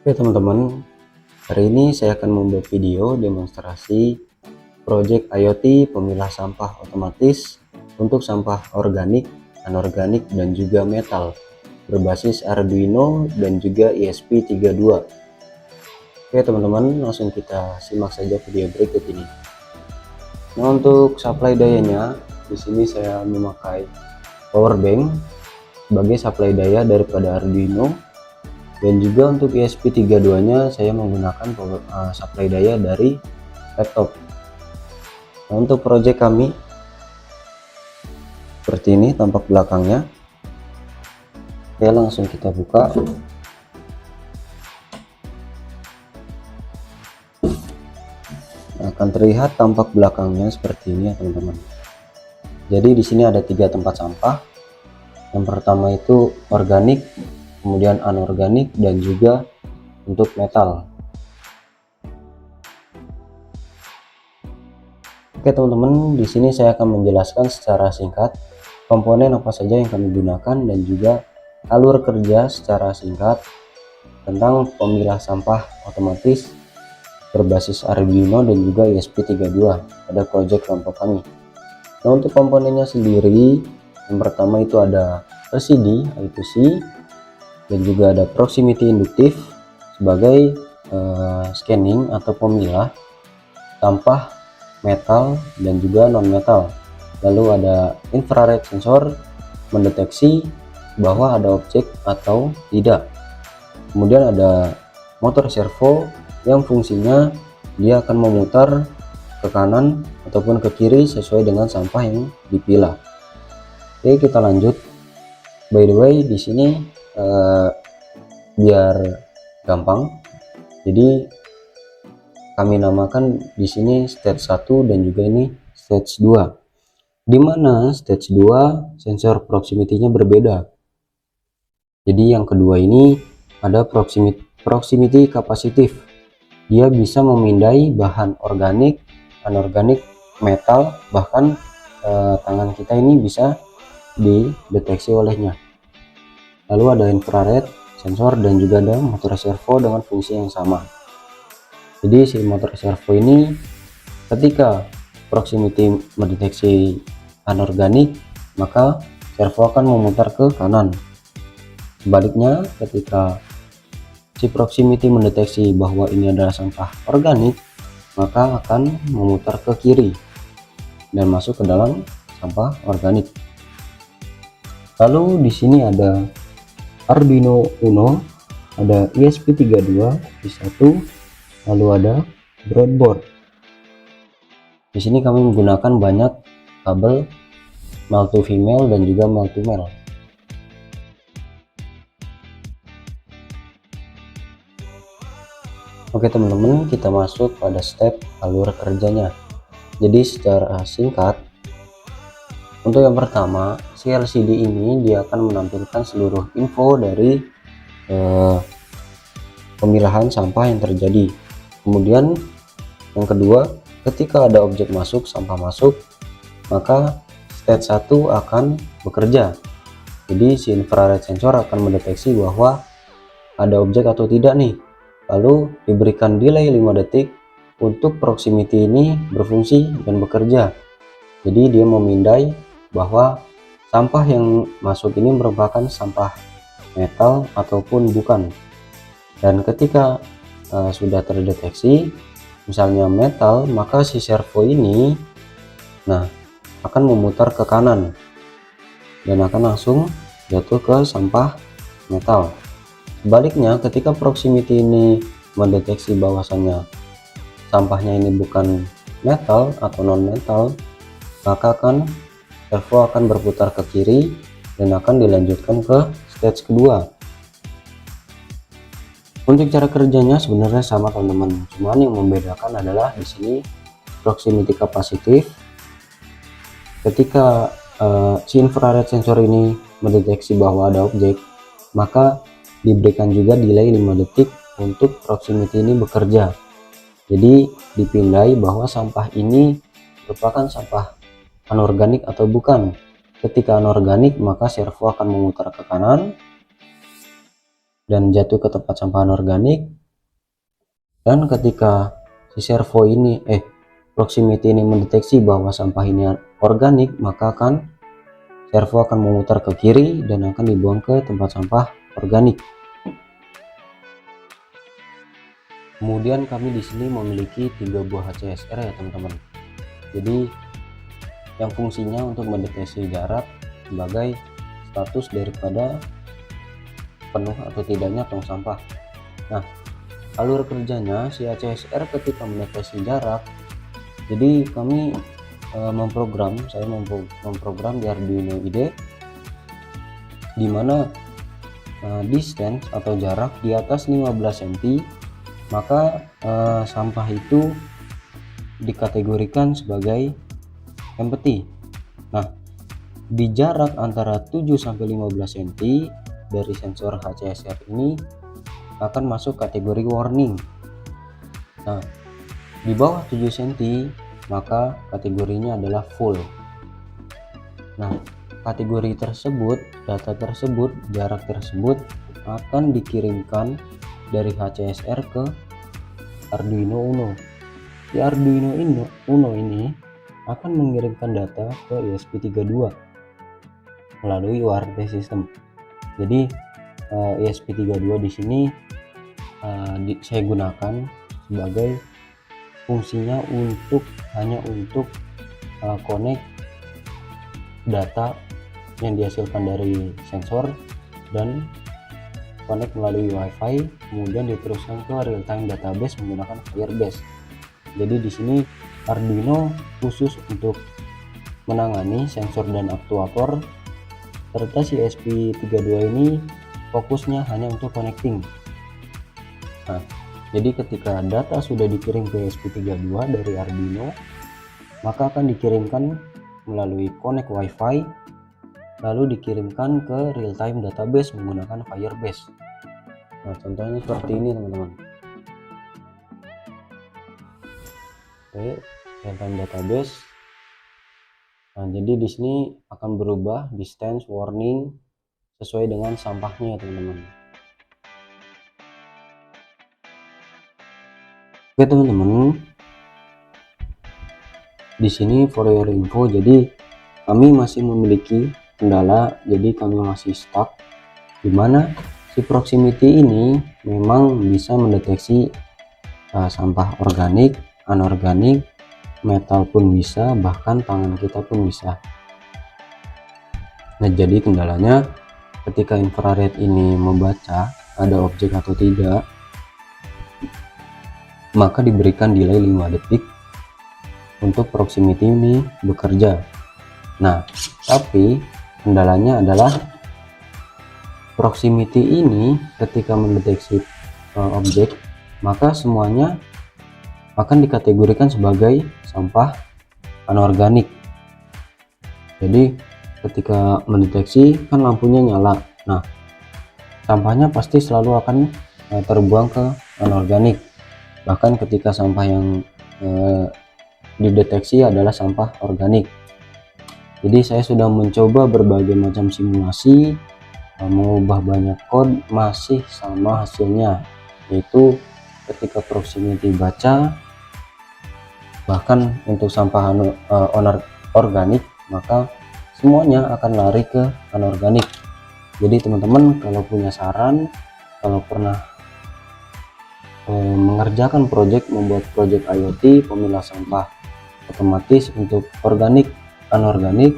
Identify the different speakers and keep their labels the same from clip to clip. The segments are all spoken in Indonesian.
Speaker 1: Oke teman-teman, hari ini saya akan membuat video demonstrasi project IoT pemilah sampah otomatis untuk sampah organik, anorganik, dan juga metal berbasis Arduino dan juga ESP32. Oke teman-teman, langsung kita simak saja video berikut ini. Nah, untuk supply dayanya, di sini saya memakai power bank sebagai supply daya daripada Arduino. Dan juga untuk ESP32 nya saya menggunakan supply daya dari laptop. Nah, untuk project kami seperti ini tampak belakangnya. Ya, langsung kita buka. Nah, akan terlihat tampak belakangnya seperti ini ya teman-teman. Jadi di sini ada 3 tempat sampah. Yang pertama itu organik, kemudian anorganik, dan juga untuk metal. Oke teman-teman, di sini saya akan menjelaskan secara singkat komponen apa saja yang kami gunakan dan juga alur kerja secara singkat tentang pemilah sampah otomatis berbasis Arduino dan juga ESP32 pada project kelompok kami. Nah, untuk komponennya sendiri, yang pertama itu ada LCD I2C, dan juga ada proximity induktif sebagai scanning atau pemilah sampah metal dan juga non metal. Lalu ada infrared sensor mendeteksi bahwa ada objek atau tidak. Kemudian ada motor servo yang fungsinya dia akan memutar ke kanan ataupun ke kiri sesuai dengan sampah yang dipilah. Oke, kita lanjut. By the way, di sini biar gampang, jadi kami namakan di sini stage 1 dan juga ini stage 2, dimana stage 2 sensor proximity-nya berbeda. Jadi yang kedua ini ada proximity capacitive, dia bisa memindai bahan organik, anorganik, metal, bahkan tangan kita ini bisa dideteksi olehnya. Lalu ada infrared sensor dan juga ada motor servo dengan fungsi yang sama. Jadi si motor servo ini ketika proximity mendeteksi anorganik, maka servo akan memutar ke kanan. Sebaliknya, ketika si proximity mendeteksi bahwa ini adalah sampah organik, maka akan memutar ke kiri dan masuk ke dalam sampah organik. Lalu di sini ada Arduino Uno, ada ESP32 V1, lalu ada breadboard. Di sini kami menggunakan banyak kabel male to female dan juga male to male. Oke teman-teman, kita masuk pada step alur kerjanya. Jadi secara singkat, untuk yang pertama, si LCD ini dia akan menampilkan seluruh info dari pemilahan sampah yang terjadi. Kemudian yang kedua, ketika ada objek masuk, sampah masuk, maka stage 1 akan bekerja. Jadi si infrared sensor akan mendeteksi bahwa ada objek atau tidak nih. Lalu diberikan delay 5 detik untuk proximity ini berfungsi dan bekerja. Jadi dia memindai bahwa sampah yang masuk ini merupakan sampah metal ataupun bukan. Dan ketika sudah terdeteksi misalnya metal, maka si servo ini akan memutar ke kanan dan akan langsung jatuh ke sampah metal. Sebaliknya, ketika proximity ini mendeteksi bahwasannya sampahnya ini bukan metal atau non metal, maka servo akan berputar ke kiri dan akan dilanjutkan ke stage kedua. Untuk cara kerjanya sebenarnya sama teman-teman, cuman yang membedakan adalah di sini proximity capacitive. Ketika si infrared sensor ini mendeteksi bahwa ada objek, maka diberikan juga delay 5 detik untuk proximity ini bekerja. Jadi dipindai bahwa sampah ini merupakan sampah anorganik atau bukan. Ketika anorganik, maka servo akan memutar ke kanan. dan jatuh ke tempat sampah anorganik. Dan ketika si servo ini proximity ini mendeteksi bahwa sampah ini organik, maka servo akan memutar ke kiri dan akan dibuang ke tempat sampah organik. Kemudian kami di sini memiliki 3 buah HCSR ya teman-teman. Jadi yang fungsinya untuk mendeteksi jarak sebagai status daripada penuh atau tidaknya tong sampah. Nah, alur kerjanya si HCSR ketika mendeteksi jarak, jadi kami saya memprogram di Arduino IDE, di mana distance atau jarak di atas 15 cm, maka sampah itu dikategorikan sebagai empty. Nah, di jarak antara 7-15 cm dari sensor HCSR ini akan masuk kategori warning. Nah, di bawah 7 cm maka kategorinya adalah full. Nah, kategori tersebut, data tersebut, jarak tersebut akan dikirimkan dari HCSR ke Arduino Uno. Di Arduino Uno ini akan mengirimkan data ke ESP32 melalui UART system. Jadi ESP32 di sini saya gunakan sebagai fungsinya hanya untuk connect data yang dihasilkan dari sensor dan connect melalui WiFi, kemudian diteruskan ke real time database menggunakan Firebase. Jadi di sini Arduino khusus untuk menangani sensor dan aktuator, serta si ESP32 ini fokusnya hanya untuk connecting. Nah, jadi ketika data sudah dikirim ke ESP32 dari Arduino, maka akan dikirimkan melalui connect WiFi, lalu dikirimkan ke real time database menggunakan Firebase. Nah, contohnya seperti ini teman-teman. Oke, real time database. Nah, jadi di sini akan berubah distance warning sesuai dengan sampahnya ya teman-teman. Oke teman-teman, di sini for your info, jadi kami masih memiliki kendala, jadi kami masih stuck, dimana si proximity ini memang bisa mendeteksi sampah organik, anorganik, metal pun bisa, bahkan tangan kita pun bisa. Nah, jadi kendalanya ketika infrared ini membaca ada objek atau tidak, maka diberikan delay 5 detik untuk proximity ini bekerja. Nah, tapi kendalanya adalah proximity ini ketika mendeteksi objek, maka semuanya akan dikategorikan sebagai sampah anorganik. Jadi ketika mendeteksi kan lampunya nyala, nah sampahnya pasti selalu akan terbuang ke anorganik, bahkan ketika sampah yang dideteksi adalah sampah organik. Jadi saya sudah mencoba berbagai macam simulasi, mengubah banyak code, masih sama hasilnya, yaitu ketika proximity baca, bahkan untuk sampah organik, maka semuanya akan lari ke anorganik. Jadi teman-teman kalau punya saran, kalau pernah mengerjakan membuat project IoT pemilah sampah otomatis untuk organik, anorganik,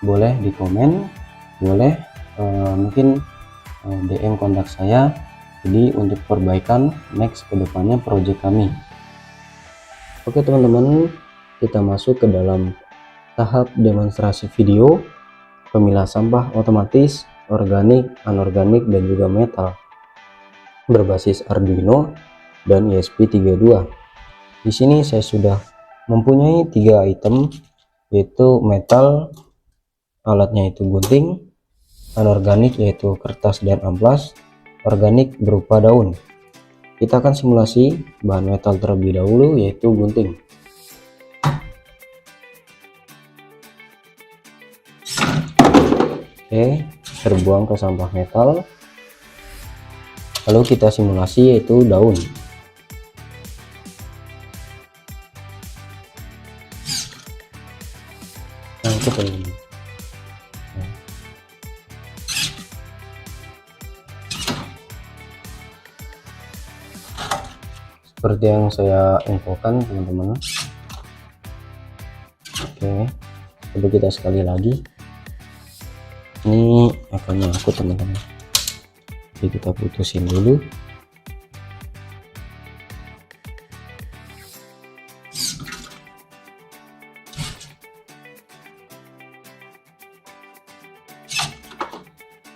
Speaker 1: boleh di komen, boleh mungkin DM kontak saya, jadi untuk perbaikan next kedepannya project kami. Oke teman-teman, kita masuk ke dalam tahap demonstrasi video pemilah sampah otomatis organik, anorganik, dan juga metal berbasis Arduino dan ESP32. Di sini saya sudah mempunyai 3 item, yaitu metal, alatnya itu gunting, anorganik yaitu kertas dan amplas, organik berupa daun. Kita akan simulasi bahan metal terlebih dahulu, yaitu gunting. Oke, terbuang ke sampah metal. Lalu kita simulasi yaitu daun. Nah, itu paling ini. Seperti yang saya infokan teman-teman. Oke, coba kita sekali lagi. Ini akan nyangkut teman-teman, jadi kita putusin dulu.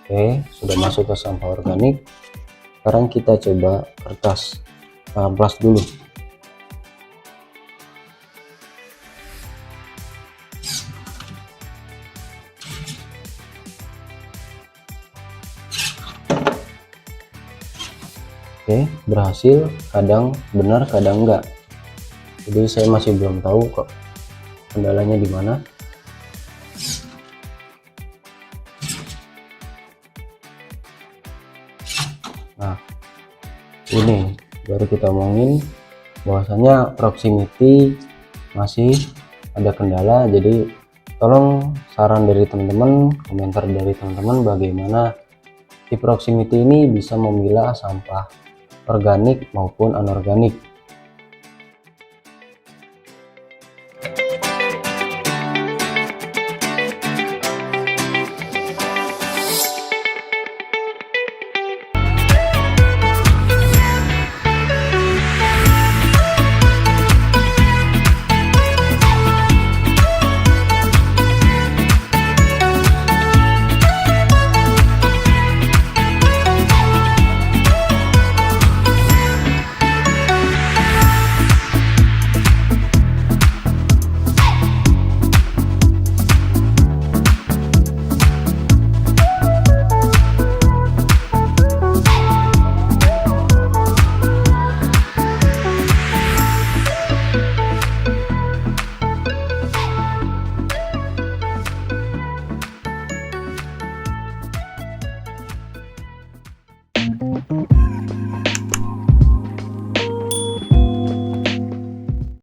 Speaker 1: Oke, sudah masuk ke sampah organik. Sekarang kita coba kertas amplas dulu. Oke, berhasil, kadang benar kadang enggak, jadi saya masih belum tahu kok kendalanya di mana. Nah, ini baru kita omongin bahwasanya proximity masih ada kendala. Jadi tolong saran dari teman-teman, komentar dari teman-teman, bagaimana di proximity ini bisa memilah sampah organik maupun anorganik.